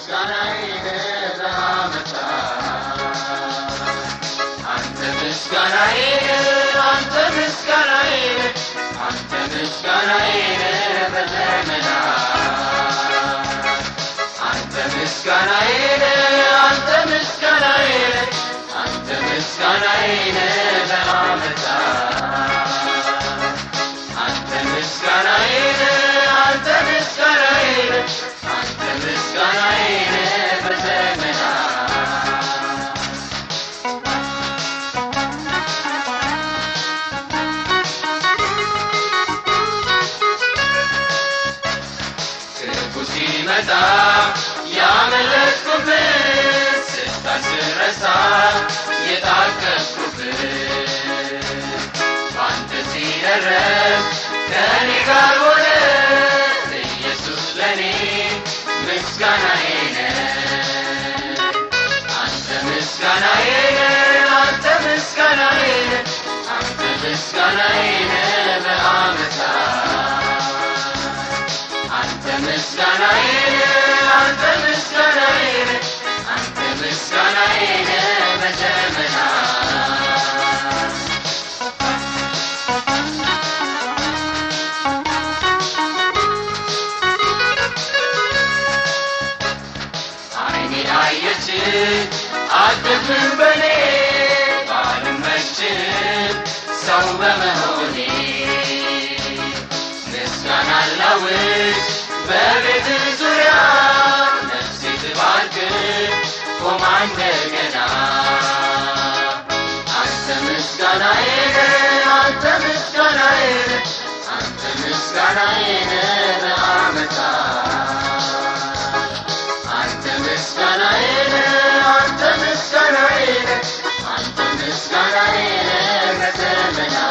ምስጋናዬን በአመታት አንተ ምስጋናዬን አንተ ምስጋናዬን አንተ ምስጋናዬን በዘመናት አንተ ምስጋናዬን አንተ ምስጋናዬን አንተ ምስጋናዬን በአመታት አንተ ምስጋናዬን አንተ ምስጋናዬን አንተ ምስጋናዬን በዘመናት ክፉ ሲመጣ ያመለጥኩብህ ስታስረሳ የታቀፍኩብህ ባንተ ሲደረስ ከኔ ጋር ሆነ ኢየሱስ ለኔ ምስጋናዬ ነህ አንተ ምስጋናዬ ነህ አንተ ምስጋናዬ ነህ አንተ ምስጋናዬ ነህ በአመታት አንተ ምስጋናዬ ነህ አንተ ምስጋናዬ ነህ አንተ ምስጋናዬ ነህ በዘመናት አይኔ አየች አትፍር በኔ ባልመችም ሰው በመሆኔ ምስጋና ላውጅ በቤት ዙሪያ ነፍሴ ትባርክ ቆማ እንደገና አንተ ምስጋናዬ ነህ አንተ ምስጋናዬ ነህ አንተ ምስጋናዬ ነህ በአመታት አንተ ምስጋናዬ ነህ አንተ ምስጋናዬ ነህ አንተ ምስጋናዬ ነህ በዘመናት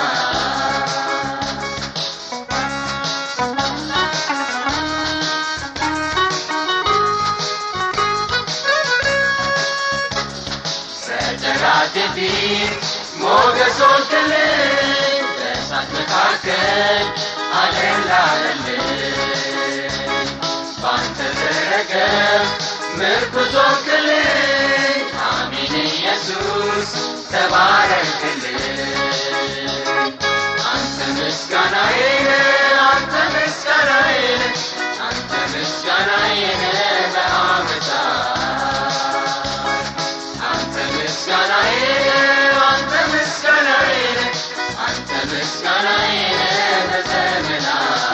በጠላቴ ፊት ሞገስ ሆንክልኝ በእሳት መካከል አደላለልኝ ባንተ ተረከብ ምርኩዝ ሆንክልኝ አሜን ኢየሱስ ተባረክልኝ አንተ ምስጋናዬ ነህ አንተ ምስጋናዬ ነህ አንተ ምስጋናዬ ነህ በአመታት አንተ ምስጋናዬ ነህ አንተ ምስጋናዬ ነህ አንተ ምስጋናዬ ነህ በዘመናት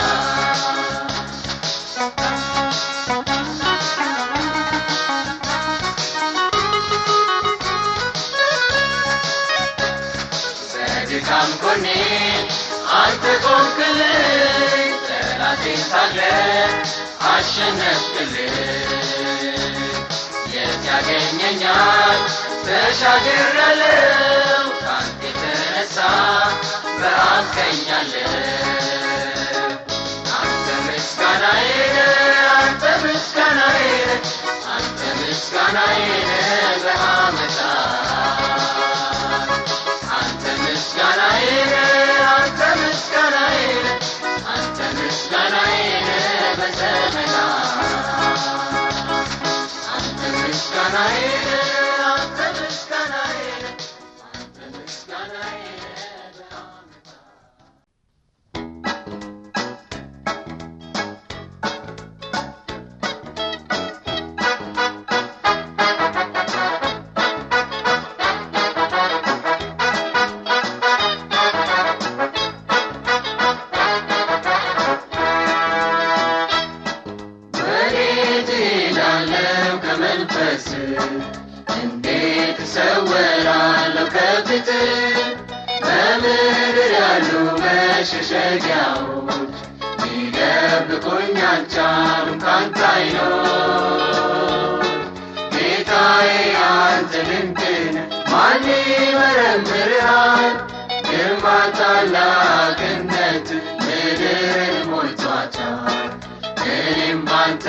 በድካም ጎኔ አንተ ቆምክልኝ ጠላቴን ታግለህ አሸነፍክልኝ የት ያገኘኛል ተሻግሬያለሁ ካንተ የተነሳ በአብ ቀኛለሁ አንተ ምስጋናዬ ነህ አንተ ምስጋናዬ ነህ አንተ ምስጋናዬ ነህ በአመታት አንተ ምስጋናዬ ነህ አንተ ምስጋናዬ ነህ አንተ ምስጋናዬ ነህ በዘመናት አንተ ምስጋናዬ ነህ አንተ ምስጋናዬ ነህ አንተ ምስጋናዬ ነህ በአመታት ወዴት እሄዳለሁ ከመንፈስ እንዴት እሰወራለሁ ከፊትህ በምድር ያሉ መሸሸጊያዎች ሊደብቁኝ አልቻሉም ካንተ ዓይኖች ጌታዬ አንተ ድንቅ ነህ ማን ይመረምርሃል ግርማ ታላቅነትህ ምድርን ሞልቷታል እኔም ባንተ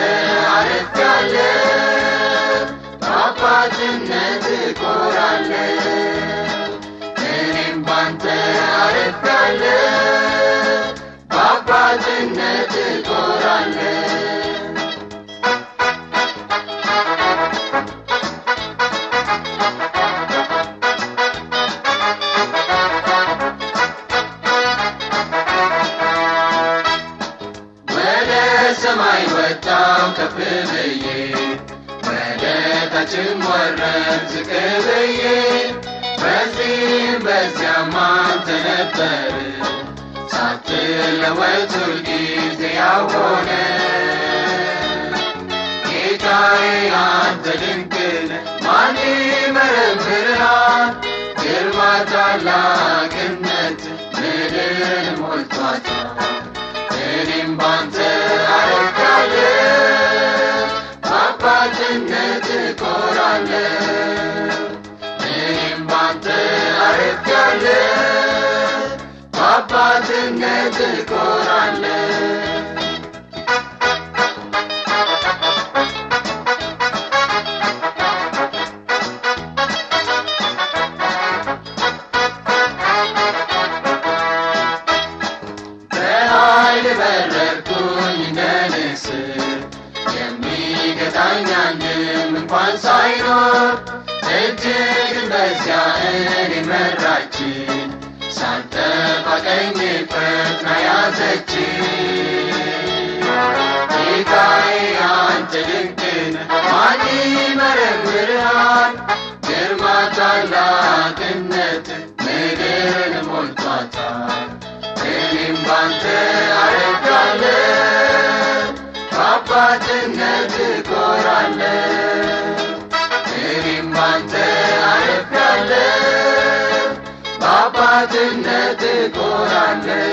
አርፌያለሁ በአባትነትህ እኮራለሁ እኔም ባንተ አርፌያለሁ በአባትነትህ እኮራለሁ ታችም ወረድ ዝቅ ብዬ በዚህም በዚያም አንተ ነበር ሳትለወጥ ሁልጊዜ ያው ሆነ ጌታዬ አንተ ድንቅ ነህ ማን ይመረምርሃል ግርማ ታላቅነት ምድርን ሞልቷታል እኔም ባንተ አረካለሁ በአባትነት እኮራለሁ እኔም ባንተ አረካለሁ በአባትነት እኮራለሁ በረድኩኝ እንደ ንስር የሚገታኝ አንድም እንኳን ሳይኖር እጅግ በዚያ እኔ መራችኝ ሳልጠፋ ቀኝ ፈጥና ያዘችኝ ጌታዬ አንተ ድንቅ ነህ ማን ይመረምርሃል ግርማ ታላቅነት ምድርን ሞልቷታል እኔም ባንተ አረካለሁ በአባትነት እኮራለሁ እኔም ባንተ አረካለሁ በአባትነት እኮራለሁ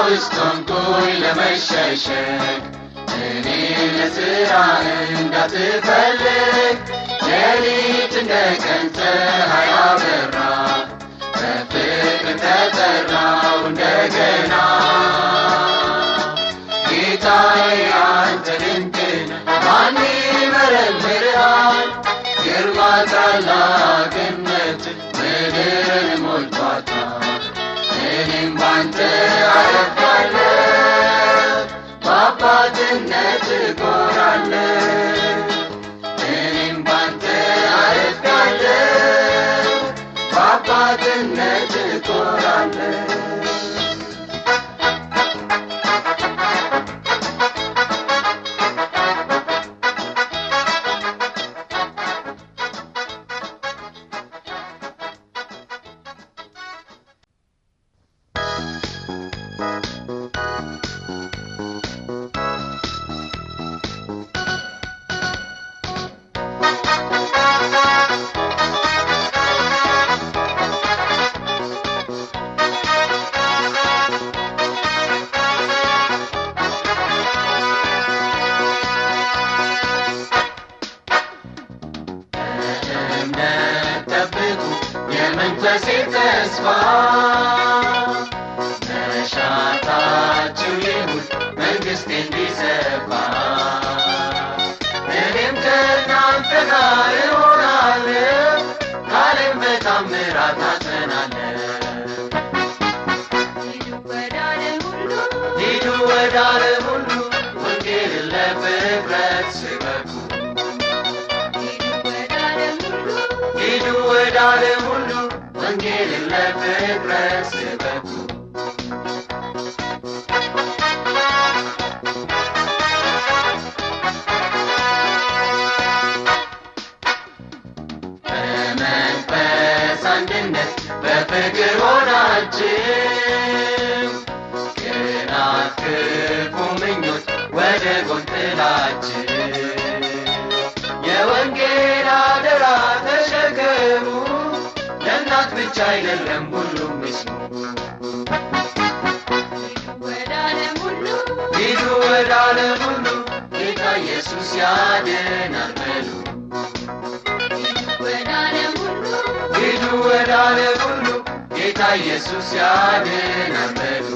ውስጥ ሆንኩኝ ለመሸሸግ እኔ ለሥራ እንዳትፈልግ ሌሊት እንደ ቀን ፀሐይ አበራ በፍቅር ተጠራው እንደገና ጌታዬ አንተ ድንቅ ነህ ማን ይመረምርሃል ግርማ ታላቅነት ምድርን ሞልቷታል እኔም ባንተ አረካለሁ በአባትነት እኮራለሁ እኔም ባንተ አረካለሁ በአባትነት እኮራለሁ የመንፈሴ ተስፋ መሻታችሁ ይሁን መንግሥቴ እንዲሰፋ እኔም ከእናንተ ጋር እሆናለሁ ቃሌን በታምራት አጸናለሁ ሂዱ ወደ ዓለም ሁሉ ወንጌልን ለፍጥረት ስበኩ ሂዱ ወደ ዓለም ሁሉ ወንጌልን ለፍጥረት ስበኩ በመንፈስ አንድነት በፍቅር ሆናችሁ ቅናት ክፉ ምኞት ወደ ጎን ጥላችሁ የወንጌል አደራ ተሸከሙ ለእናት ብቻ አይደለም ሁሉም ይስሙ ሂዱ ወደ ዓለም ሁሉ ጌታ ኢየሱስ ያድናል በሉ ሂዱ ወደ ዓለም ሁሉ ጌታ ኢየሱስ ያድናል በሉ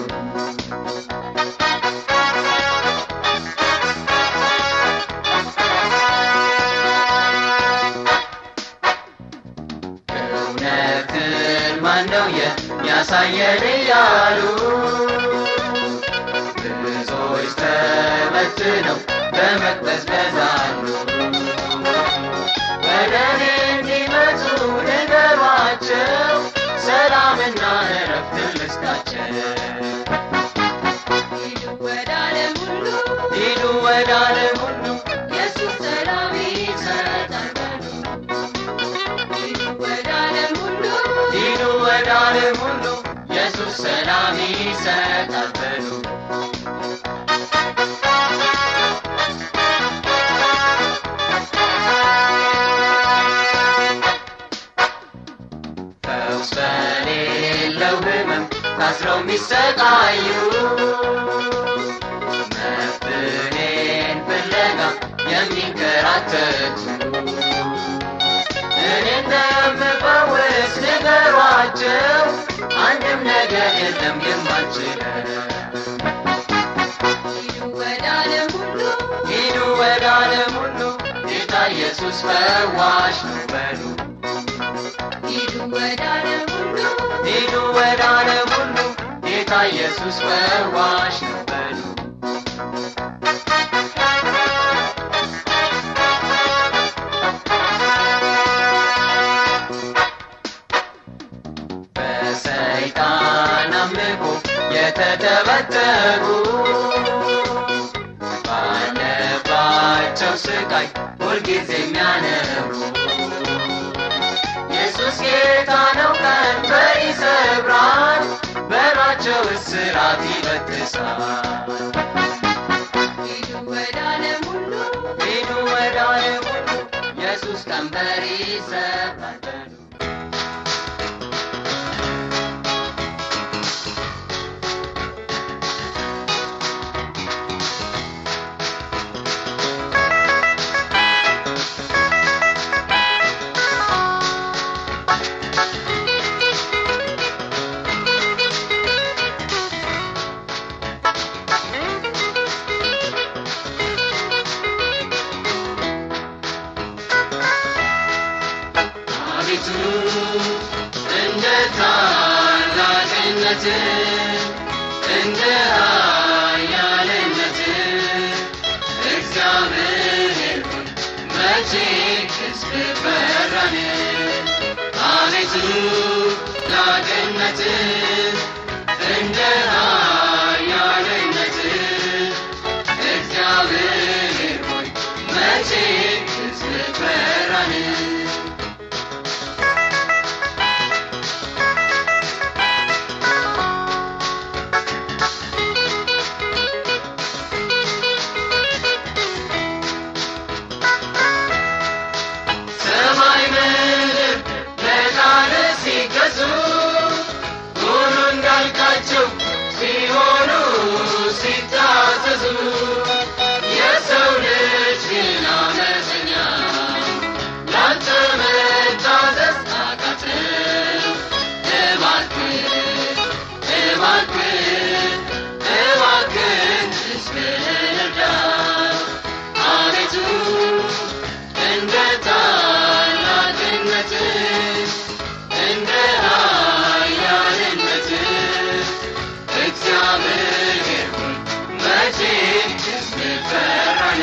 እውነትን ማነው የሚያሳየን እያሉ ብዙዎች ተበትነው በመቅበዝበዝ አሉ ወደ እኔ ባለው ህመም ታስረው ሚሰቃዩ መፍትሄን ፍለጋ የሚንከራተቱ እኔ እንደምፈውስ ንገሯቸው አንድም ነገር የለም የማልችለው ሂዱ ወደ ዓለም ሁሉ ጌታ ኢየሱስ ፈዋሽ ነው በሉ ሂዱ ወደ ዓለም ሁሉ ጌታ ኢየሱስ ፈዋሽ ነው በሉ በሰይጣን አምልኮ የተተበተቡ ባለባቸው ስቃይ ሁልጊዜ የሚያነቡ ኢየሱስ ጌታ ነው ቀንበር ይሰብራል በራቸው እስራት ይበጥሳል ሂዱ ወደ ዓለም ሁሉ ኢየሱስ ቀንበር ይሰብራል በሉ አቤቱ እንደ ታላቅነትህ እንደ ኃያልነትህ እግዚአብሔር ሆይ መቼ ሕዝብ ፈራን አቤቱ ታላቅነትህ እንደ ኃያልነትህ እግዚአብሔር ሆይ መቼ ሕዝብ ፈራን ሲሆኑ ሲታዘዙ የሰው ልጅ ግን አመፀኛ ላንተ መታዘዝ አቃተው እባክህ ሕዝብህን እርዳ አቤቱ እንደ ታላቅነትህ እንደ ኃያልነትህ እግዚአብሔር ሆይ መቼ ሕዝብ ፈራን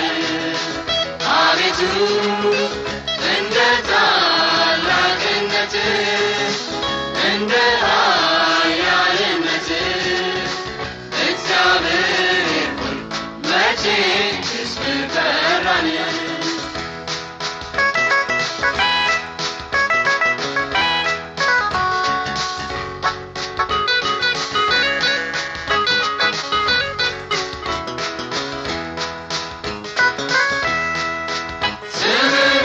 አቤቱ እንደ ታላቅነትህ እንደ ኃያልነትህ እግዚአብሔር ሆይ መቼ ሕዝብ ፈራን ስምህ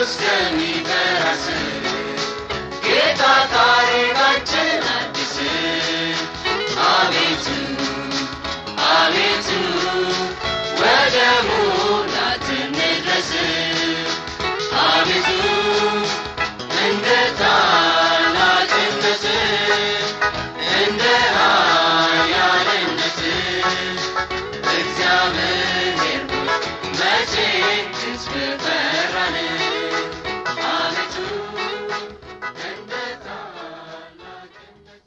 በኢየሱስ ደም ይፈስ ጌታ ታሪካችን አዲስ አቤቱ አቤቱ ወደ ሙላት እንድረስ አቤቱ እንደ ታላቅነት እንደ ኃያልነት እግዚአብሔር መቼ ሕዝብ ፈራን አቤቱ እንደ ታላቅነት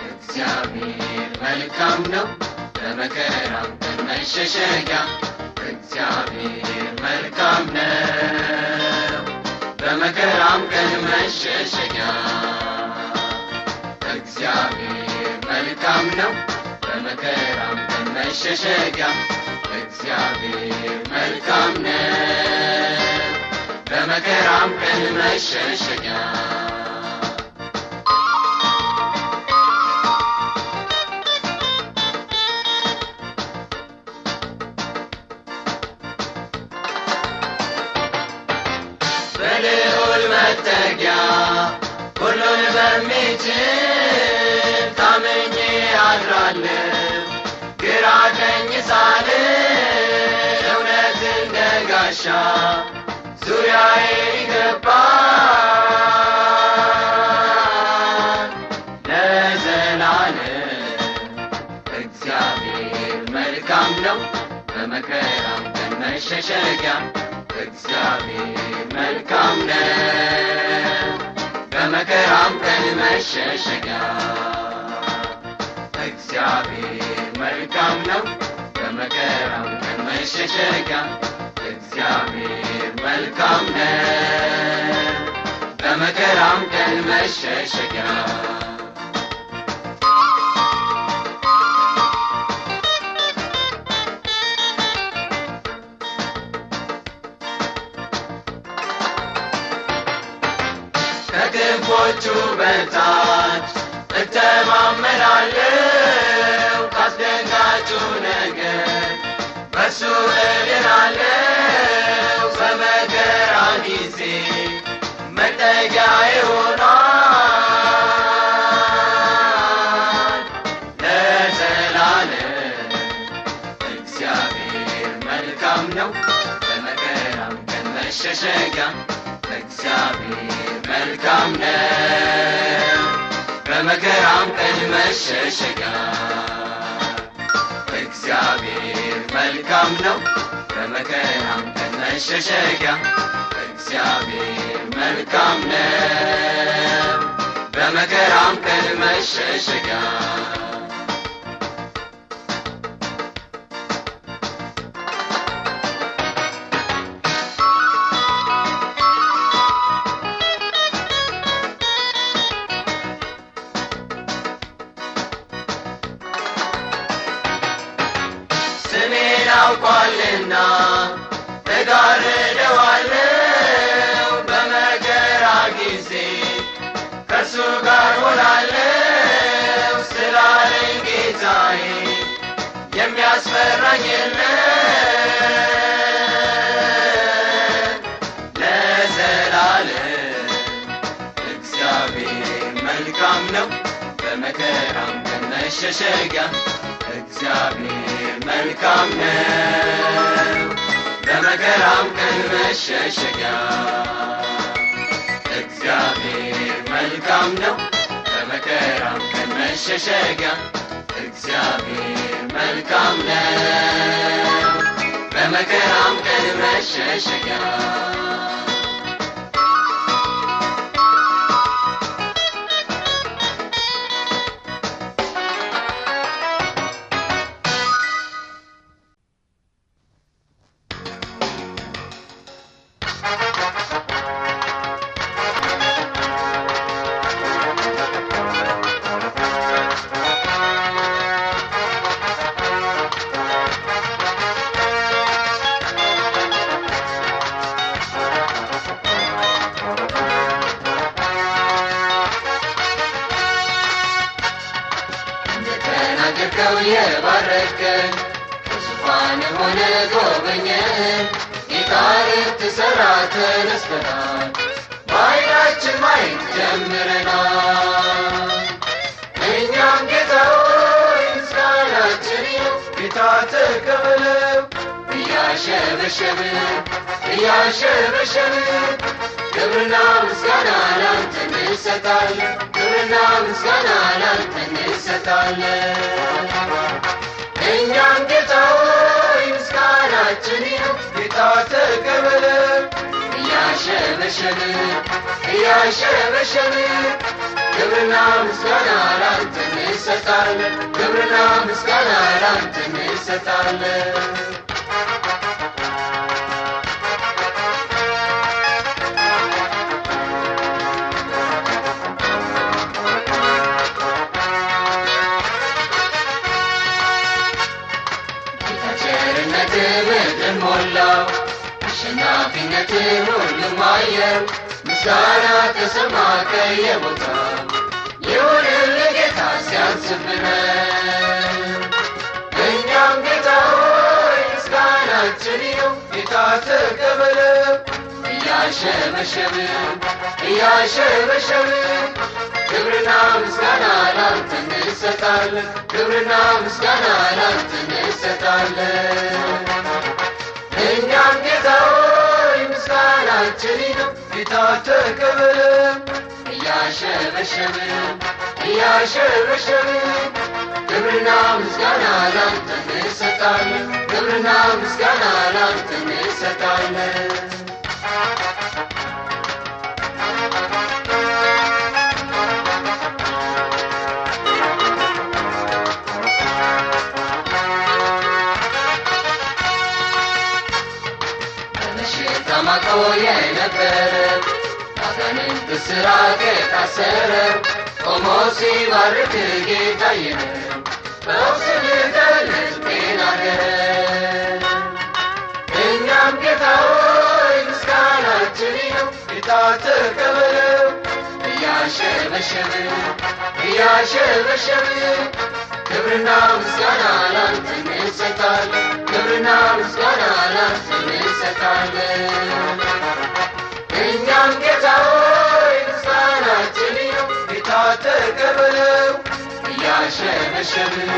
እግዚአብሔር መልካም ነው በመከራም ቀን መሸሸጊያ እግዚአብሔር መልካም ነው በመከራም ቀን መሸሸጊያ እግዚአብሔር መልካም ነው በመከራም ቀን መሸሸጊያ እግዚአብሔር መልካም ነው በመከራም ቀን መሸሸጊያ በልዑል መጠጊያ ሁሉን በሚችል ታምኜ አድራለሁ ግራ ቀኝ ሳልል እውነት እንደ ጋሻ ዙሪያዬ ይገባል ለዘላለም እግዚአብሔር መልካም ነው በመከራም ቀን መሸሸጊያ እግዚአብሔር መልካም ነው በመከራም ቀን መሸሸጊያ እግዚአብሔር መልካም ነው በመከራም ቀን መሸሸጊያ እግዚአብሔር መልካም ነው በመከራም ቀን መሸሸጊያ ከክንፎቹ በታች እተማመናለሁ ካስደንጋጩ ነገር በሱ እድናለሁ በመከራ ጊዜ መጠጊያዬ ሆኗል ለዘላለም እግዚአብሔር መልካም ነው በመከራም ቀን መሸሸጊያ እግዚአብሔር መልካም ነው በመከራም ቀን መሸሸጊያ እግዚአብሔር መልካም ነው በመከራም ቀን መሸሸጊያ እግዚአብሔር መልካም ነው በመከራም ቀን መሸሸጊያ ስሜን አውቋልና እጋርደዋለሁ በመከራ ጊዜ ከእርሱ ጋር ሆናለሁ ስላለኝ ጌታዬ የሚያስፈራኝ የለም ለዘላለም እግዚአብሔር መልካም ነው በመከራም ቀን መሸሸጊያ እግዚአብሔር መልካም ነው በመከራም ቀን መሸሸጊያ እግዚአብሔር መልካም ነው በመከራም ቀን መሸሸጊያ እግዚአብሔር መልካም ነው በመከራም ቀን መሸሸጊያ የተናገርከው የባረከን በዙፋን ሆነ ጎበኘን። ጌታ ልትሠራ ተነስተናል፣ በዓይናችን ማየት ጀምረናል። እኛም ጌታ ሆይ ምስጋናችን ይኸው ጌታ ተቀበለው እያሸበሸብን ክብርና ምስጋና ላንተ እንሰጣለን፣ ክብርና ምስጋና ላንተ እንሰጣለን። እኛም ጌታ ሆይ ምስጋናችን ይኸው ጌታ ተቀበለው እያሸበሸብን ክብርና ምስጋና ላንተ እንሰጣለን፣ ክብርና ምስጋና ላንተ እንሰጣለን። ምድርን ሞላው አሸናፊነትን ሁሉም አየው። ምስጋና ተሰማ ከየቦታው ይሁንልህ ጌታ ሲያንስብን። እኛም ጌታ ሆይ ምስጋናችን ይኸው ጌታ ተቀበለው እያሸበሸብን ክብርና ምስጋና ላንተ እንሰጣለን፣ ክብርና ምስጋና ላንተ እንሰጣለን። እኛም ጌታ ሆይ ምስጋናችን ይኸው ጌታ ተቀበለው እያሸበሸብን ክብርና ምስጋና ላንተ እንሰጣለን፣ ክብርና ምስጋና ላንተ እንሰጣለን። ተማቆ የነበረ አጋንንት እስራት የታሰረ ቆሞ ሲባርክ ጌታ አየነው፣ ፈውስን ገለጽ ተናገረ። እኛም ጌታ ሆይ ምስጋናችን ይኸው ጌታ ተቀበለው እያሸበሸብን ክብርና ምስጋና ላንተ እንሰጣለን፣ ክብርና ምስጋና ላንተ እንሰጣለን። እኛም ጌታ ሆይ ምስጋናችን ይኸው ጌታ ተቀበለው እያሸበሸብን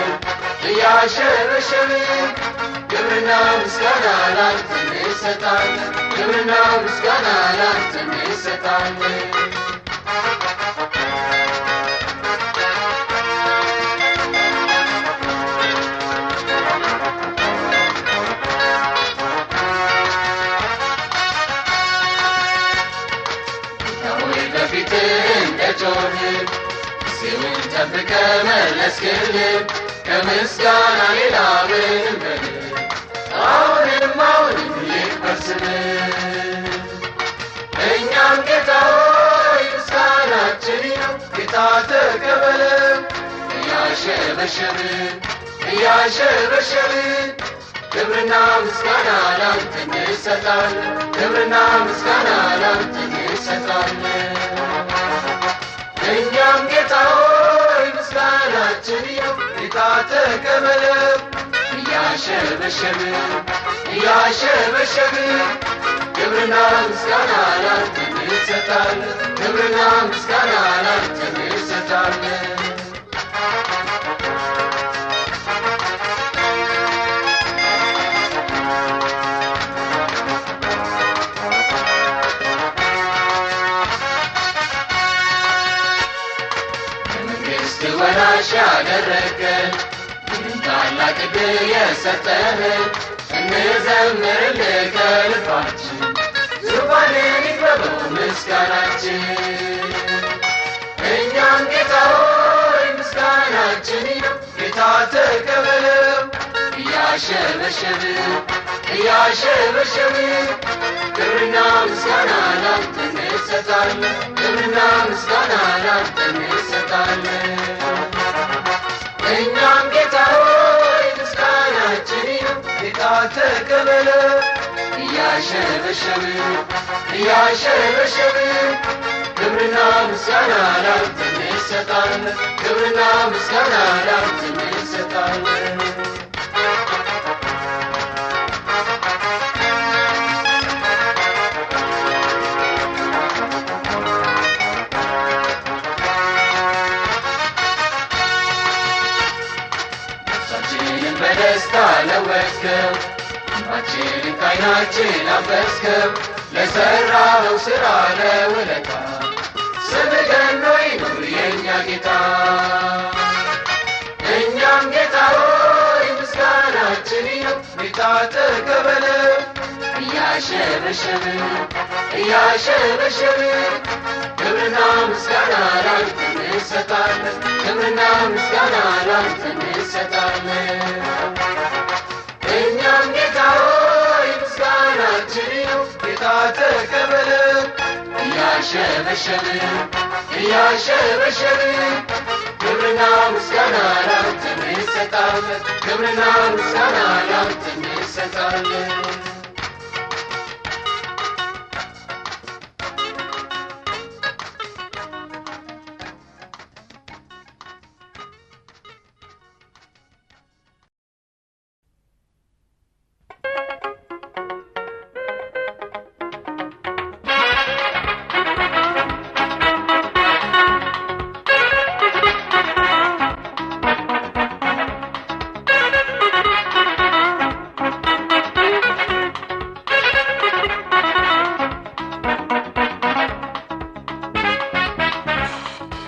ክብርና ምስጋና ላንተ እንሰጣለን፣ ክብርና ምስጋና ላንተ እንሰጣለን። እንደጮህን ሲውን ጠብቀ መለስክልን፣ ከምስጋና ሌላ ምንም በልን። አሁንም ይክበር ስምህ። እኛም ጌታ ሆይ ምስጋናችን ይኸው ጌታ ተቀበለው እያሸበሸብን ክብርና ምስጋና ላንተ እንሰጣለን፣ ክብርና ምስጋና ላንተ እንሰጣለን። እኛም ጌታ ሆይ ምስጋናችን ይኸው ጌታ ተቀበለው እያሸበሸብን ክብርና ምስጋና ላንተ እንሰጣለን፣ ክብርና ምስጋና ላንተ እንሰጣለን። ወራሽ ያደረገን ይህን ታላቅ ዕድል የሰጠህን እንዘምርልህ ከልባችን፣ ዙፋንህን ይክበበው ምስጋናችን። እኛም ጌታ ሆይ ምስጋናችን ይኸው ጌታ ተቀበለው እያሸበሸብን ክብርና ምስጋና ላንተ እንሰጣለን፣ ክብርና ምስጋና ላንተ እንሰጣለን። እኛም ጌታ ሆይ ምስጋናችን ይኸው ጌታ ተቀበለው እያሸበሸብን ክብርና ምስጋና ላንተ እንሰጣለን፣ ክብርና ምስጋና ላንተ ትሰጣለህ። ነፍሳችንን በደስታ ለወጥከው፣ እንባችንን ከዓይናችን አበስከው። ለሠራኸው ሥራ ለውለታ ስምህ ገኖ ይኑር የእኛ ጌታ። እኛም ጌታ ሆይ ምስጋናችን ይኸው ጌታ ተቀበለው። እያሸበሸብን ክብርና ምስጋና ላንተ እንሰጣለን፣ ክብርና ምስጋና ላንተ እንሰጣለን። እኛም ጌታ ሆይ ምስጋናችን ይኸው ጌታ ተቀበለው። እያሸበሸብን ክብርና ምስጋና ላንተ እንሰጣለን፣ ክብርና ምስጋና ላንተ እንሰጣለን።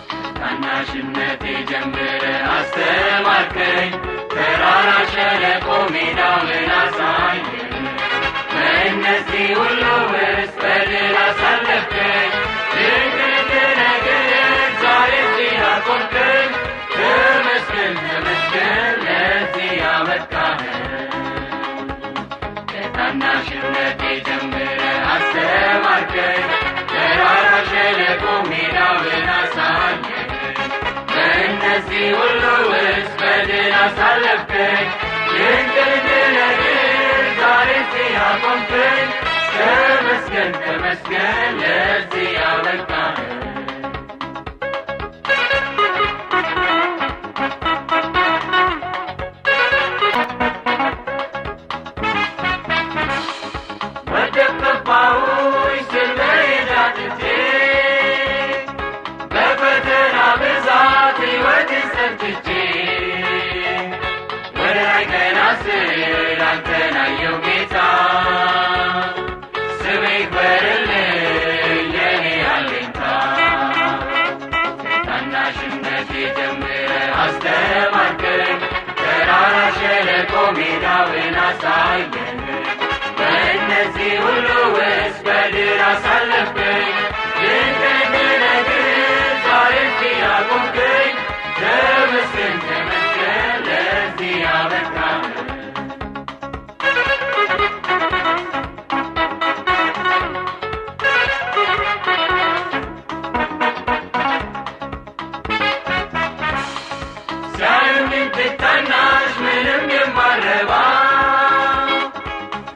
ከታናሽነቴ ጀምረህ አስተማርከኝ፣ ተራራ ሸለቆ ሜዳውን አሳየኝ። በእነዚህ ሁሉ ውስጥ በድል አሳለፍከኝ፣ ድንቅ ነገር ዛሬ እዚህ አቆምከኝ። ተመስገን ተመስገን ለዚህ ያበቃኸኝ። ከታናሽነቴ ጀምረህ አስተማርከኝ፣ ተራራ ሸለቆ ሜዳውን አሳየኝ። በእነዚህ ሁሉ ውስጥ በድል አሳለፍከኝ፣ ድንቅ ነገር ዛሬ እዚህ አቆምከኝ። ተመስገን ተመስገን ለዚህ ያበቃኸኝ። ወደቅሁኝ ስል መሄጃ ትቼ፣ በፈተና ብዛት ሕይወቴን ሰልችቼ፣ ወደ ላይ ቀና ስል አንተን አየሁ ጌታ። ስምህ ይክበርልኝ የኔ አለኝታ። ከታናሽነቴ ጀምረህ አስተማርከኝ፣ ተራራ ሸለቆ ሜዳውን አሳየኝ። በእነዚህ ሁሉ ውስጥ በድል አሳለፍከኝ፣ ድንቅ ነገር ዛሬ እዚህ አቆምከኝ። ተመስገን ተመስገን ለዚህ ያበቃኸኝ። ሲያዩኝ ታናሽ ምንም የማልረባ፣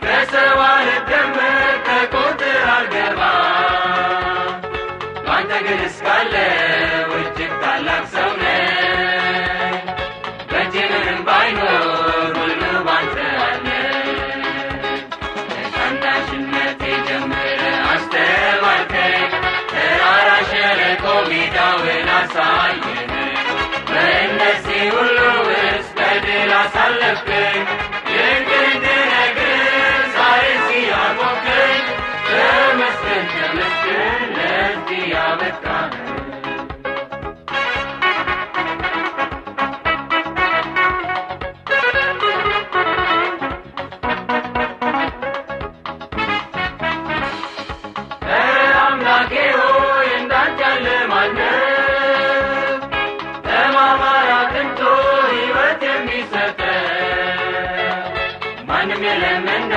ከሰው አልደመር ከቁጥር አልገባ፣ ባንተ ግን እስካለሁ እጅግ ታላቅ ሰው ነኝ። በእጄ ምንም ባይኖር ሁሉ ባንተ አለ። ከታናሽነቴ ጀምረህ አስተማርከኝ፣ ተራራ ሸለቆ ሜዳውን አሳየኝ። በእነዚህ ሁሉ ውስጥ በድል አሳለፍከኝ፣ ድንቅ ነገር ዛሬ እዚህ አቆምከኝ። ተመስገን ተመስገን ለዚህ ያበቃኸኝ። አምላኬ ሆይ እንዳንተ ያለ ማንም ለማማር አቅንቶ ሕይወት የሚሰጠን ማንም የለምና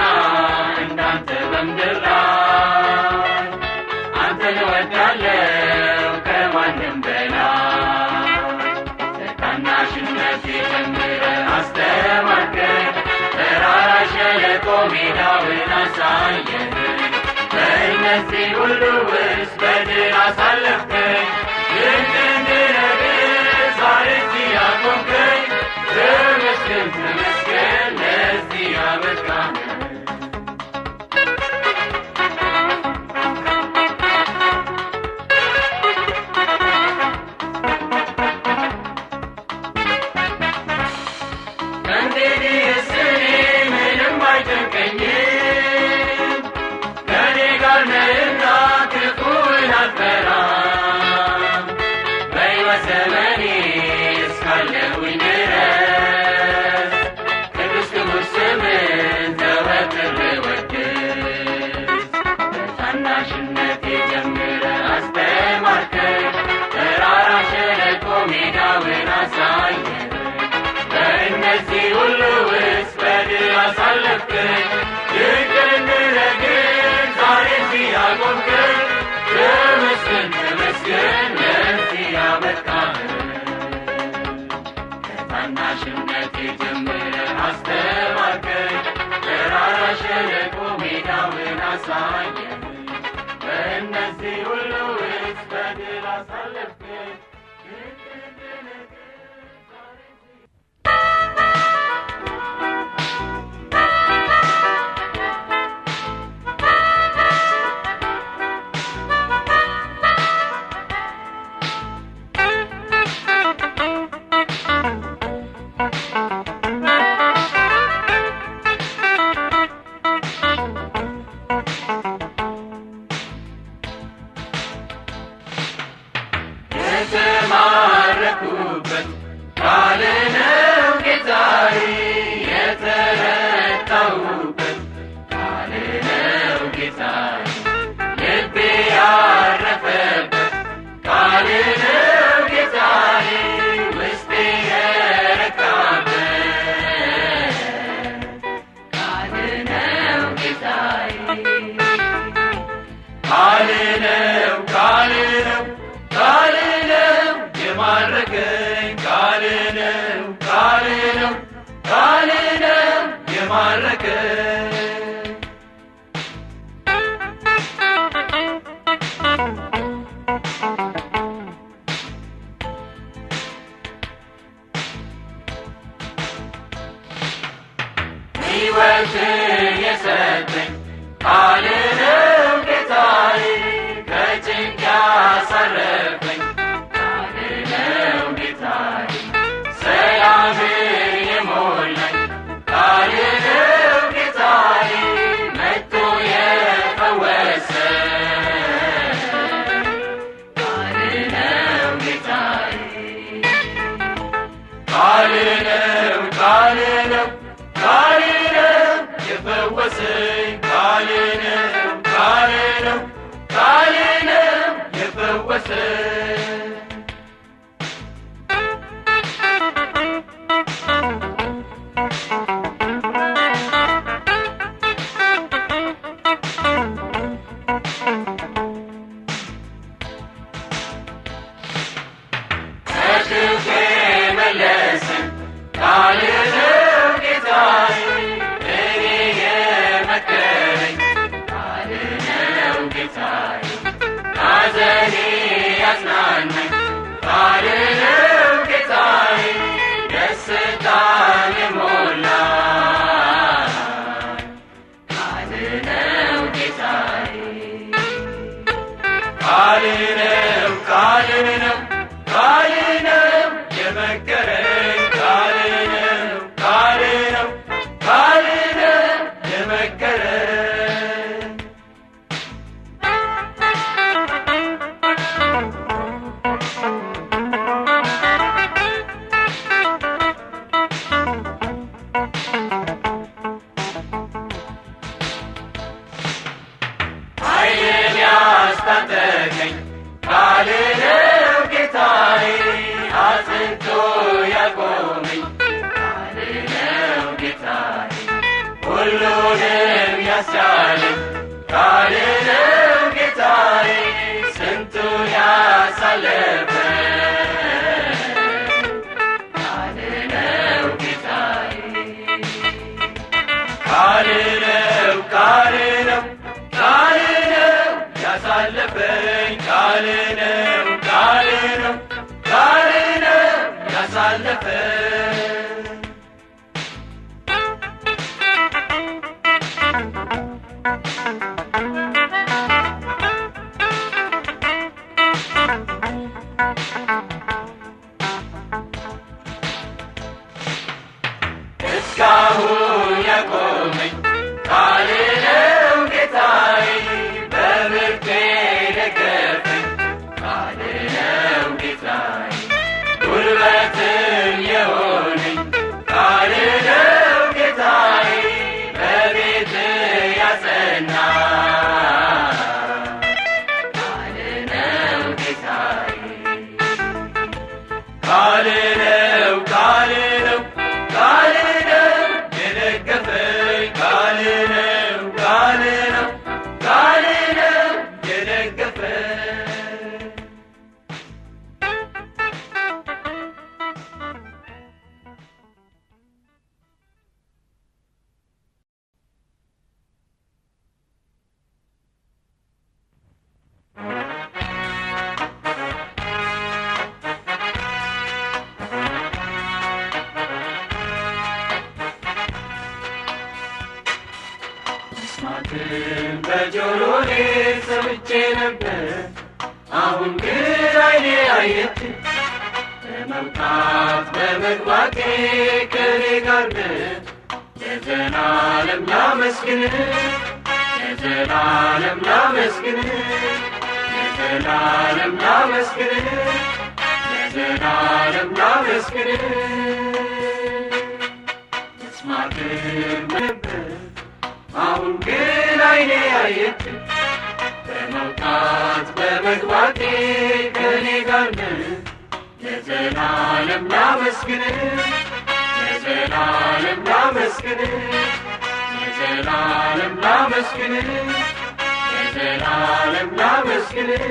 እንዳንተ በምድር ላይ። አንተን እወዳለሁ ከማንም በላይ። ከታናሽነቴ ጀምረህ አስተማርከኝ፣ ተራራ ሸለቆ ሜዳውን አሳየኝ። በእነዚህ ሁሉ ውስጥ በድል አሳለፍከኝ፣ ድንቅ ነገር ዛሬ እዚህ አቆምከኝ። አያገኘኝም ከኔ ጋር ነህና ክፉን አልፈራም በሕይወት ዘመኔ እስካለሁኝ ድረስ ቅዱስ ክቡር ስምህን ዘወትር ልወድስ በታናሽነቴ ጀምረህ አስተማርከኝ ተራራ ሸለቆ ሜዳውን አሳየኝ በእነዚህ ሁሉ ውስጥ በድል አሳለፍከኝ ይቅር እንድረግጥ ዛሬ እዚህ ያቆምከኝ ተመስገን ተመስገን ለዚህ ያበቃኸኝ ከታናሽነቴ ጀምረህ አስተማርከኝ ተራራ ሸለቆ ሜዳውን አሳየኝ በእነዚህ ሁሉ ውስጥ በድል አሳለፍከኝ ይቅር እንድረግጥ ዛሬ የተማረኩበት ቃል ነው ጌታዬ የተረታሁበት ቃል ነው ጌታዬ ልቤ ያረፈበት ቃል ነው ጌታዬ ውስጤ የረካበት ቃል ነው ጌታዬ ቃል ነው ቃል ነው ቃል ነው የማረከኝ ቃል ነው ቃል ነው ቃል ነው የማረከኝ ሕይወትን የሰጠኝ ቃል ነው ጌታዬ ከጭንቅ ያሳረፈኝ ቃል ነው ጌታዬ ሰላምን የሞላኝ ቃል ነው ጌታዬ መጥቶ የፈወሰኝ ቃል ነው ጌታዬ ቃል ነው ቃል ነው ቃል ነው የፈወሰኝ ቃል ነው ቃል ነው ቃል ነው የፈወሰኝ ከክፉ የመለሰኝ ቃል ነው ጌታዬ እኔ የመከረኝ ቃል ነው ጌታዬ ሐዘኔ ያጽናናኝ ቃል ነው ጌታዬ ደስታን የሞላኝ ቃል ነው ጌታዬ ቃል ነው ቃል ነው ቃል ነው የመከረኝ ቃል ነው ቃል ነው ቃል ነው የመከረኝ ኃይልን ያስታጠቀኝ ቃል ነው ጌታዬ አጽንቶ ያቆመኝ ቃል ነው ጌታዬ ሁሉንም ያስቻለኝ ቃል ነው ጌታዬ ስንቱን ያሳለፈኝ ቃል ነው ጌታዬ ቃል ነው ቃል ነው ቃል ነው ያሳለፈኝ ቃል ነው ቃል ነው ቃል ነው ያሳለፈኝ እስካሁን ያቆመኝ ቃልህ ነው ጌታዬ በብርቴ ደገፈኝ ቃልህ ነው ጌታዬ ጉልበትም የሆነኝ ቃልህ ነው ጌታዬ በቤትህ ያጸናኝ ቃልህ ነው ጌታዬ ቃልህ ነው ቃልህ ነው ቃልህ ነው የደገፈኝ ቃልህ ነው ቃልህ ነው ቃልህ ነው የደገፈኝ መስማትን በጆሮዬ ሰምቼ ነበር አሁን ግን ዓይኔ አየች በመውጣት በመግባቴ ከኔ ጋር ለዘላለም ላመስግንህ ለዘላለም ላመስግንህ ለዘላለም ላመስግንህ ለዘላለም ላመስግንህ መስማትን ነበር አሁን ግን ዓይኔ አየች በመውጣት በመግባቴ ከኔ ጋር ለዘላለም ላመስግንህ ለዘላለም ላመስግንህ ለዘላለም ላመስግንህ ለዘላለም ላመስግንህ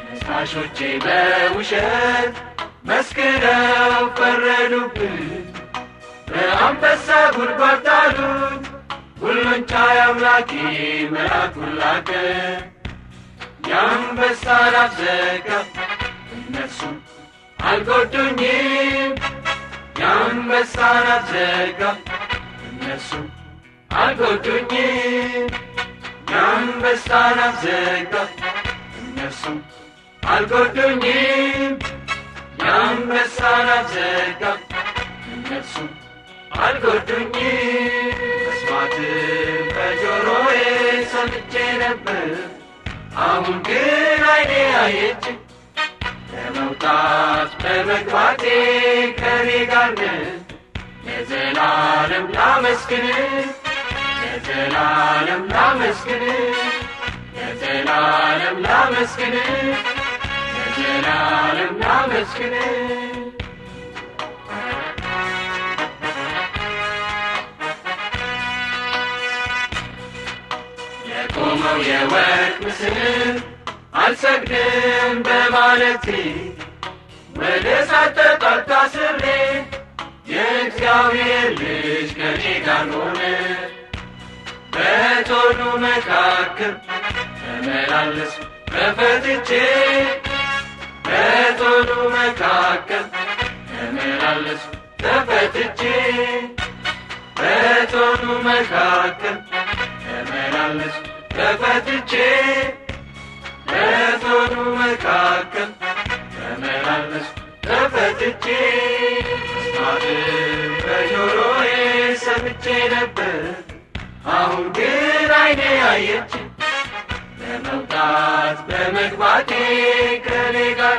ከሳሾቼ በውሸት መስክረው ፈረዱብኝ በአንበሳ ጉድጓድ ጣሉኝ ሁሉን ቻይ አምላኬ መልአኩን ላከ የአንበሳን አፍ ዘጋ እነርሱም አልጎዱኝም የአንበሳን አፍ ዘጋ እነርሱም አልጎዱኝም የአንበሳን አፍ ዘጋ እነርሱም አልጎዱኝም የአንበሳን አፍ ዘጋ እነርሱም አልጎዱኝም መስማትን በጆሮዬ ሰምቼ ነበር አሁን ግን ዓይኔ አየች በመውጣት በመግባቴ ከኔ ጋር ለዘላለም ላመስግንህ ለዘላለም ላመስግንህ ለዘላለም ላመስግንህ ለዘላለም ላመስግንህ የቆመው የወርቅ ምስል አልሰግድም በማለቴ ወደ እሳት ተጣልኩ ታስሬ የእግዚአብሔር ልጅ ከኔ ጋር ሆነ በእቶኑ መካከል ተመላለስኩ ተፈትቼ በእቶኑ መካከል ተመላለስኩ ተፈትቼ በእቶኑ መካከል ተመላለስኩ ተፈትቼ በእቶኑ መካከል ተመላለስኩ ተፈትቼ መስማትን በጆሮዬ ሰምቼ ነበር አሁን ግን ዓይኔ አየች በመውጣት በመግባቴ ከኔ ጋር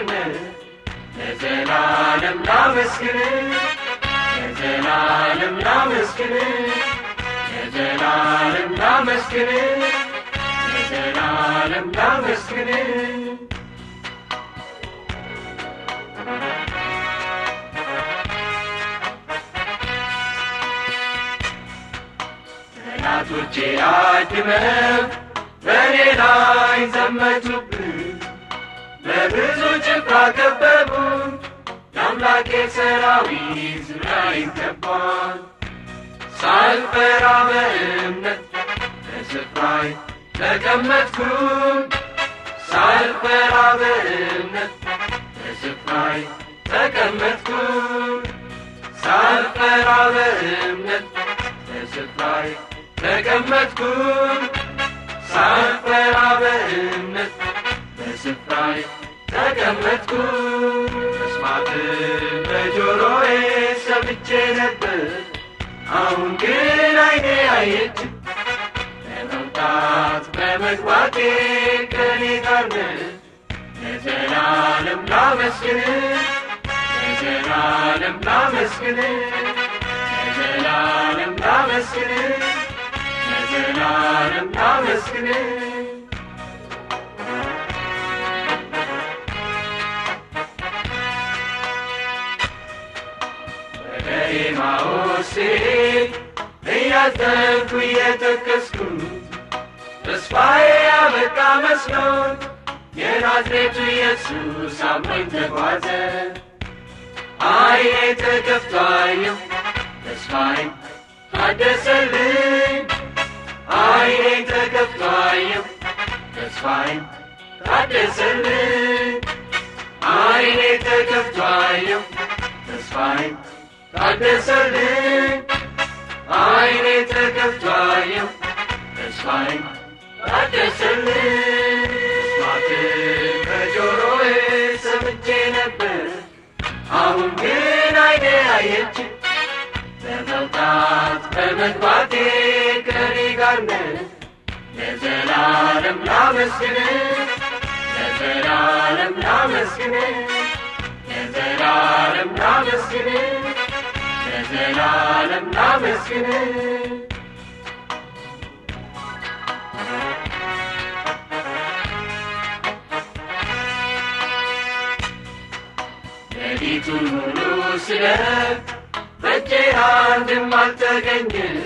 ለዘላለም ላመስግንህ ለዘላለም ላመስግንህ ለዘላለም ላመስግንህ ለዘላለም ላመስግንህ ጠላቶቼ አድመው በኔ ላይ ዘመቱብኝ በብዙ ጭፍራ ከበቡኝ የአምላኬ ሰራዊት ዙሪያዬን ከቧል ሳልፈራ በእምነት በስፍራዬ ተቀመጥኩኝ ሳልፈራ በእምነት በስፍራዬ ተቀመጥኩኝ ሳልፈራ በእምነት በስፍራዬ ተቀመጥኩኝ ሳልፈራ በእምነት በስፍራዬ ተቀመጥኩ። መስማትን በጆሮዬ ሰምቼ ነበር፣ አሁን ግን ዓይኔ አየች። በመውጣት በመግባቴ ከኔ ጋር ነህ። ለዘላለም ላመስግንህ፣ ለዘላለም ላመስግንህ፣ ለዘላለም ላመስግንህ፣ ለዘላለም ላመስግንህ። ወደ ኤማሁስ ስሄድ እያዘንኩ እየተከዝኩ ተስፋዬ ያበቃ መስሎኝ የናዝሬቱ ኢየሱስ አብሮኝ ተጓዘ። ዓይኔ ተከፍቶ አየሁ፣ ተስፋዬም ታደሰልኝ። ዓይኔ ተከፍቶ አየሁ፣ ተስፋዬም ታደሰልኝ። ዓይኔ ተከፍቶ አየሁ፣ ተስፋዬም ታደሰልኝ። ዓይኔ ተከፍቶ አየሁ፣ ተስፋዬም ታደሰልኝ። መስማትን በጆሮዬ ሰምቼ ነበር፣ አሁን ግን ዓይኔ አየች። በመውጣት በመግባቴ ከኔ ጋር ነህ። ለዘላለም ላመስግንህ፣ ለዘላለም ላመስግንህ፣ ለዘላለም ላመስግንህ፣ ለዘላለም ላመስግንህ። ሌሊቱን ሙሉ ስለፍ በእጄ አንድም አልተገኘም።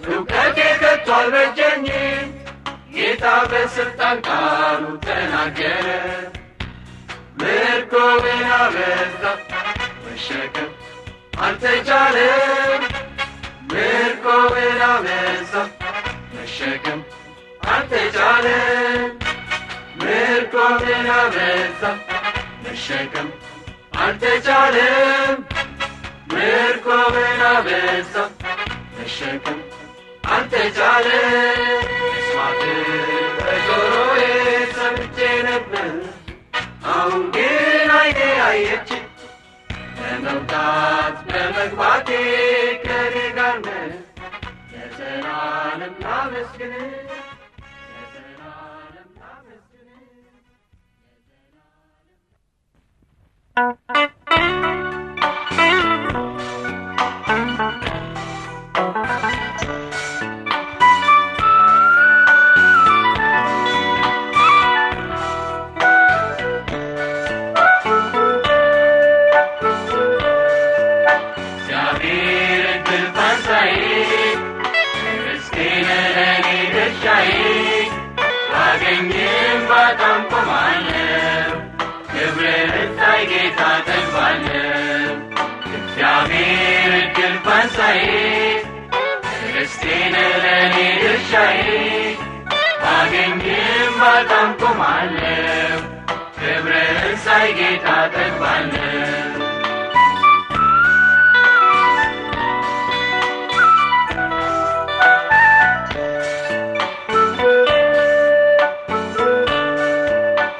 እውቀቴ ከቶ አልበጀኝም። ጌታ በሥልጣን ቃሉ ተናገረ። ምርኮውን አበዛ፣ መሸከም አልተቻለም። ምርኮውን አበዛ፣ መሸከም አልተቻለም። ምርኮውን አበዛ፣ መሸከም አልተቻለም። ምርኮውን አበዛ፣ መሸከም አልተቻለም። መስማትን በጆሮዬ ሰምቼ ነበር፣ አሁን ግን ዓይኔ አየች። በመውጣት በመግባቴ ከኔ ጋር ነህ። ለዘላለም ላመስግንህ፣ ለዘላለም ላመስግንህ። እግዚአብሔር እድል ፈንታዬ፣ ርስቴ ነህ ለእኔ ድርሻዬ። ባገኝም ባጣም ቆማለሁ፣ ክብርህን ሳይ ጌታ እጠግባለሁ። እግዚአብሔር እድል ፈንታዬ፣ ርስቴ ነህ ለእኔ ድርሻዬ። ባገኝም ባጣም ቆማለሁ፣ ክብርህን ሳይ ጌታ እጠግባለሁ።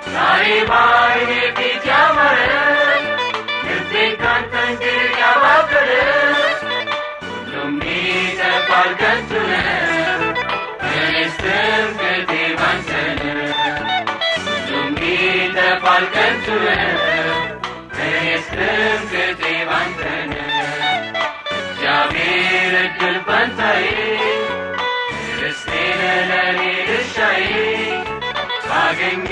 ዛሬ በዓይኔ ፊት ያማረ፣ ልቤን ካንተ እንዲርቅ ያባበለ፣ ሁሉም ይጠፋል ከንቱ ነው፣ እኔስ ትምክህቴ ባንተ ነው። ሁሉም ይጠፋል ከንቱ ነው፣ እኔስ ትምክህቴ ባንተ ነው። እግዚአብሔር እድል ፈንታዬ፣ ርስቴ ነህ ለእኔ ድርሻዬ። ባገኝም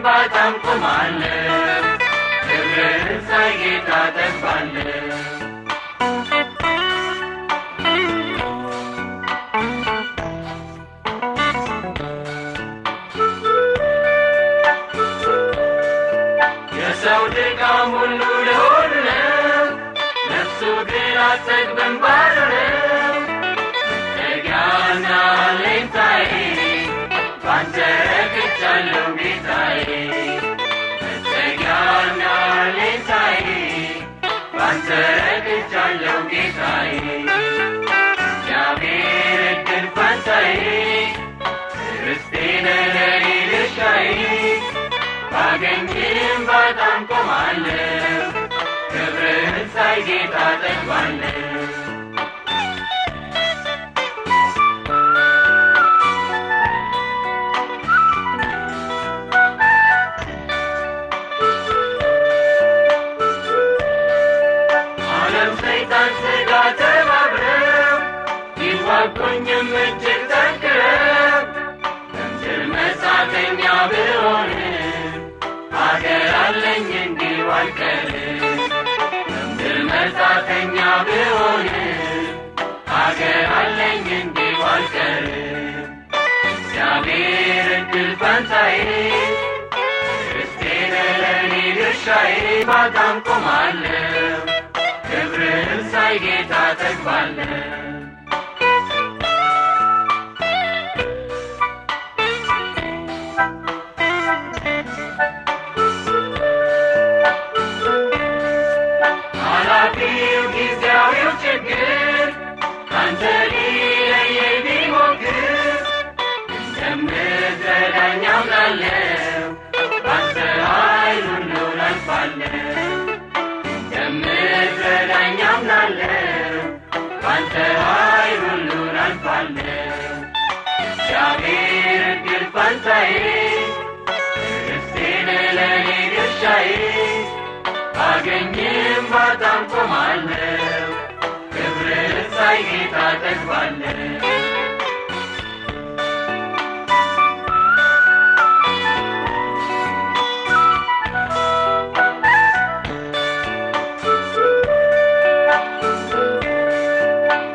ባጣም ቆማለሁ፣ ክብርህን ሳይ ጌታ እጠግባለሁ። የሰው ድካም ሁሉ ለሆዱ ነው፣ ነፍሱ ግን አትጠግብም ባዶ ነው። መጠጊያና አለኝታዬ፣ ባንተ ረክቻለሁ ጌታዬ። መጠጊያና አለኝታዬ፣ ባንተ ረክቻለሁ ጌታዬ። እግዚአብሔር እድል ፈንታዬ፣ ርስቴ ነህ ለእኔ ድርሻዬ። ባገኝም ባጣም ቆማለሁ ክብርህን ሳይ ጌታ ጠግባለሁ ዓለም ሰይጣን ሥጋ ተባብረው ይዋጉኝም እጅግ ጠንክረው በምድር መጻተኛ ብሆንም አገር አለኝ እንዲሁ አልቀርም በምድር መጻተኛ ብሆንም አገር አለኝ እንዲሁ አልቀርም እግዚአብሔር ዕድል ፈንታዬ ርስቴ ነህ ለእኔ ድርሻዬ ባጣም ቆማለሁ ክብርህን ሳይ ጌታ ጠግባለሁ ኃላፊው ጊዜያዊው ችግር ካንተ ሊለየኝ ቢሞክር እንደምትረዳኝ አምናለሁ ባንተ ኃይል ሁሉን አልፋለሁ እንደምትረዳኝ አምናለሁ ባንተ ኃይል ሁሉን አልፋለሁ እግዚአብሔር ዕድል ፈንታዬ ርስቴ ነህ ለእኔ ድርሻዬ ባገኝም ባጣም ቆማለሁ ክብርህን ሳይ ጌታ ጠግባለሁ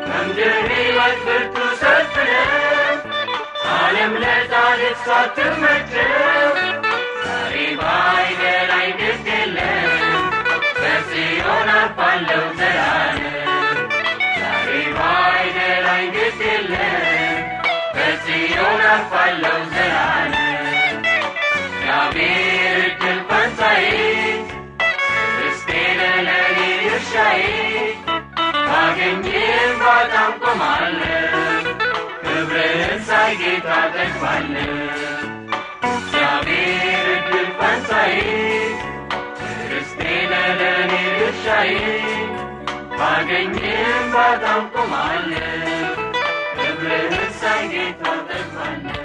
በምድር ሕይወት ብርቱ ሰልፍ ነው ዓለም ለጻድቅ ሳትመቸው ዛሬ ባይደላኝ ግድ የለም በጽዮን አልፋለሁ ዘላለም ዛሬ ባይደላኝ ግድ የለም በጽዮን አልፋለሁ ዘላለም እግዚአብሔር ዕድል ፈንታዬ ርስቴ ነህ ለእኔ ድርሻዬ ባገኝም ባጣም ቆማለሁ ክብርህን ሳይ ጌታ ጠግባለሁ እግዚአብሔር ዕድል ፈንታዬ ርስቴ ነህ ለእኔ ድርሻዬ ባገኝም ባጣም ቆማለሁ ክብርህን ሳይ ጌታ ጠግባለሁ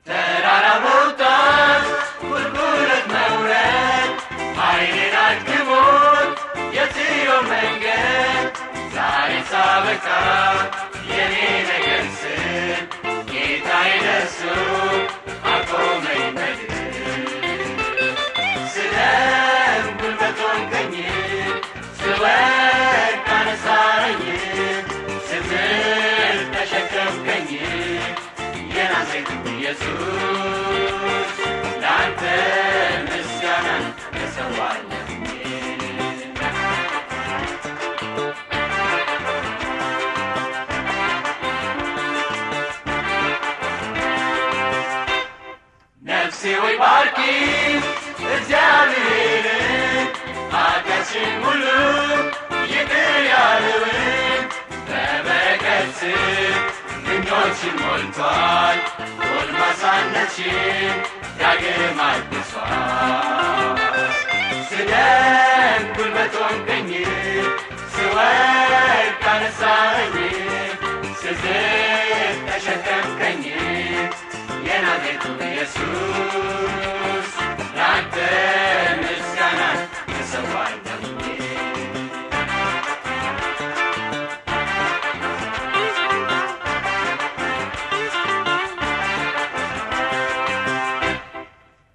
ተራራ መውጣት ቁልቁለት መውረድ ኃይሌን አድክሞት የጽዮን መንገድ ዛሬ ሳበቃ የኔ ነገር ስል ጌታዬ ደርሶ አቆመኝ በድል ስለም ጉልበት ሆንከኝ ስወድቅ አነሳኸኝ ስምል ተሸከምከኝ የናዝሬቱ ኢየሱስ ለአንተ ምስጋናን እሰዋለሁ ነፍሴ ወይ ባርኪ እግዚአብሔርን ኃጢአትሽን ሁሉ ይቅር ያለውን በበረከት ስር ምኞትሽን ሞልቷል ጎልማሳነትሽን ዳግም አድሷል ስደም ጉልበት ሆንከኝ ስወድቅ አነሳኸኝ ስዝል ተሸከምከኝ የናዝሬቱ ኢየሱስ ለአንተ ምስጋናን እሰዋለሁ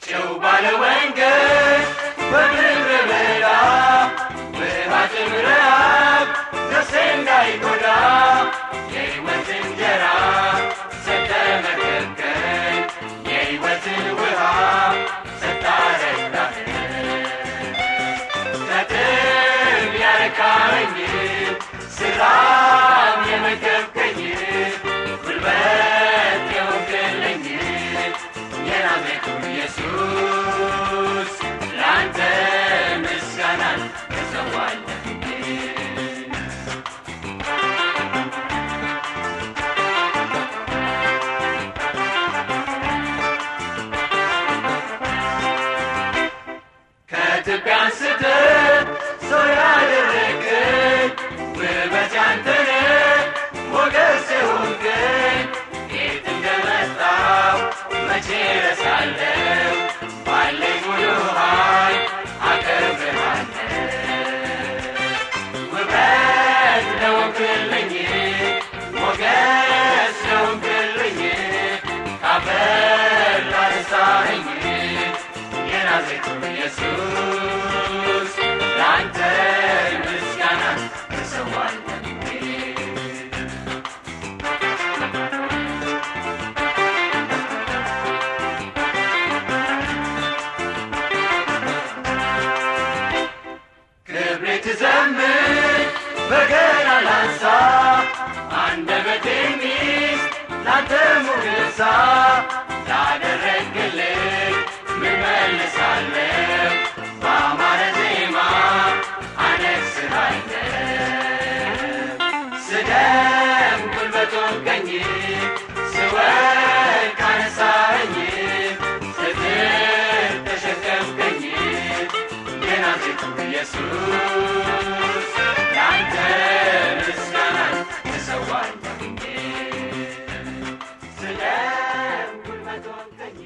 ጨው ባለ መንገድ በምድረ በዳ ውሃ ጭምረህ ነፍሴ እንዳይጎዳ የሕይወት እንጀራ ሰጠህ መገብከኝ የሕይወትን የናዝሬቱ ኢየሱስ ላንተ ምስጋናን እሰዋለሁ። ከኢትዮጵያ አንስተህ ሰው ያደረገኝ ውበት ያንተ ነህ፣ ሞገስ የሆንከኝ የት እንደመጣሁ መቼ እረሳለሁ። ባለኝ ሙሉ ኃይል አከብርሃለሁ። ውበት ለሆንክልኝ፣ ሞገስ ለሆንክልኝ፣ ካፈር ላነሳኸኝ የናዝሬቱ ኢየሱስ ላንተ ምስጋናን እሰዋለሁ። ክብሬ ትዘምር በገና ላንሳ፣ አንደበቴን ይዝ ላንተ ሞገሳ። ላደረግልኝ ምን መልሳለሁ? በአማረ ዜማ አነግሥሃለሁ። ስደም ጉልበት ሆንከኝ፣ ስወድቅ አነሳኸኝ፣ ስትል ተሸከምከኝ የናዝሬቱ ኢየሱስ ላንተ ምስጋናን እሰዋለሁ። ስደም ጉልበት ሆንከኝ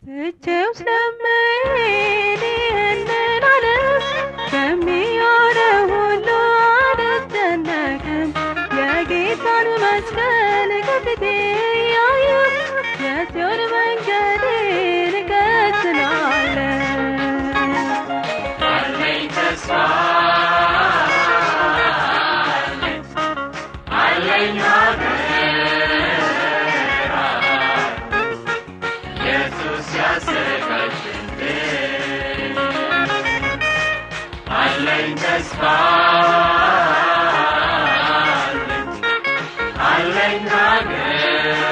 ትቼው ስለምሄድ ይህንን ዓለም ከሚሆነው ሁሉ አልጨነቅም። የጌታን መስቀል ከፊቴ እያየሁ የጽዮን መንገዴን እቀጥላለሁ። አለኝ ተስፋ አለኝ ሀገር ኢየሱስ ያዘጋጀልኝ። አለኝ ተስፋ አለኝ ሀገር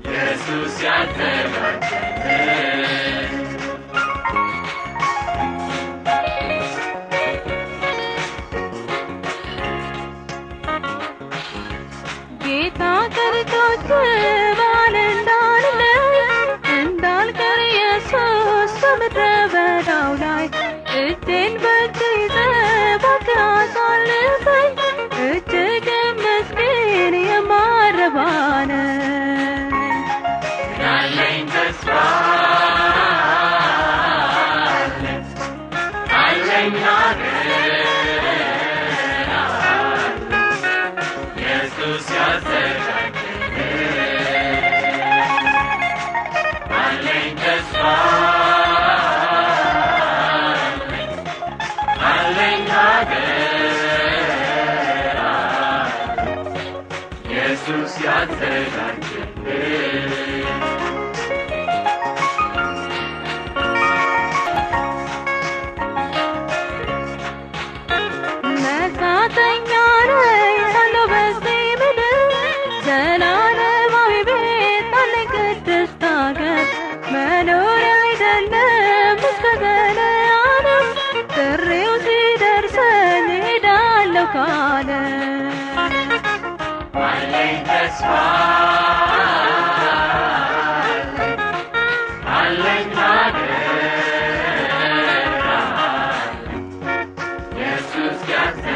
ኢየሱስ ያዘጋጀልኝ። ጌታ ከልጆች ባል እንዳልለይ እንዳልቀር ኢየሱስ በምድረ በዳው ላይ እጄን በእጅ ይዘህ እባክህ አሳልፈኝ። እጅግ ምስኪን የማረባ ነኝ። ያለኝ ተስፋ አለኝ ሀገር ኢየሱስ ያዘጋጀልኝ። አለኝ ተስፋ አለኝ ሀገር ኢየሱስ ያዘጋጀልኝ። መጻተኛ ነኝ ሳለሁ በዚህ ምድር ዘላለማዊ ቤት አለኝ ቅድስት አገር መኖሪያ ካለ አለኝ ተስፋ